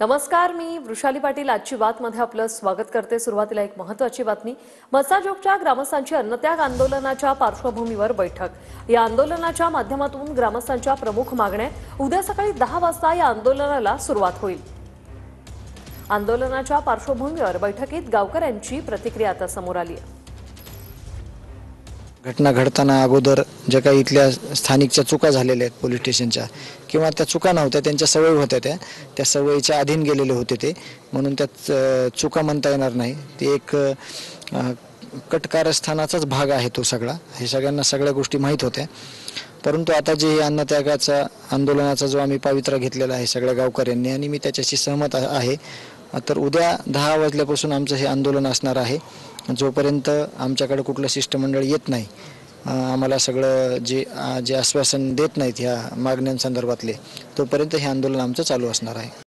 नमस्कार, मी वृषाली पाटील आजची बातमध्ये आपलं स्वागत करते। सुरुवातीला एक महत्त्वाची बातमी। मसाजोगच्या ग्रामस्थांची अन्नत्याग आंदोलनाच्या पार्श्वभूमीवर बैठक। या आंदोलनाच्या माध्यमातून ग्रामस्थांच्या प्रमुख मागण्या उद्या सकाळी 10 वाजता या आंदोलनाला सुरुवात होईल। आंदोलनाच्या पार्श्वभूमीवर बैठकीत गावकऱ्यांची प्रतिक्रिया आता समोर आली आहे। घटना घडताना अगोदर जे काही इथल्या स्थानिकच्या चुका झालेल्या आहेत पोलीस स्टेशनच्या किंवा त्या चुका नव्हत्या, त्यांच्या सवयी होत्या, त्या सवयीच्या अधीन गेलेले होते ते, म्हणून त्या चुका म्हणता येणार नाही। ते एक कटकारस्थानाचाच भाग आहे तो सगळा, हे सगळ्यांना सगळ्या गोष्टी माहीत होत्या। परंतु आता जे अन्नत्यागाचा आंदोलनाचा जो आम्ही पवित्रा घेतलेला आहे सगळ्या गावकऱ्यांनी, आणि मी त्याच्याशी सहमत आहे। तर उद्या 10 वाजल्यापासून आमचं हे आंदोलन असणार आहे। जोपर्यंत आमच्याकडे कुठलं शिष्टमंडळ येत नाही, आम्हाला सगळं जे आश्वासन देत नाहीत ह्या मागण्यांसंदर्भातले, तोपर्यंत हे आंदोलन आमचं चालू असणार आहे।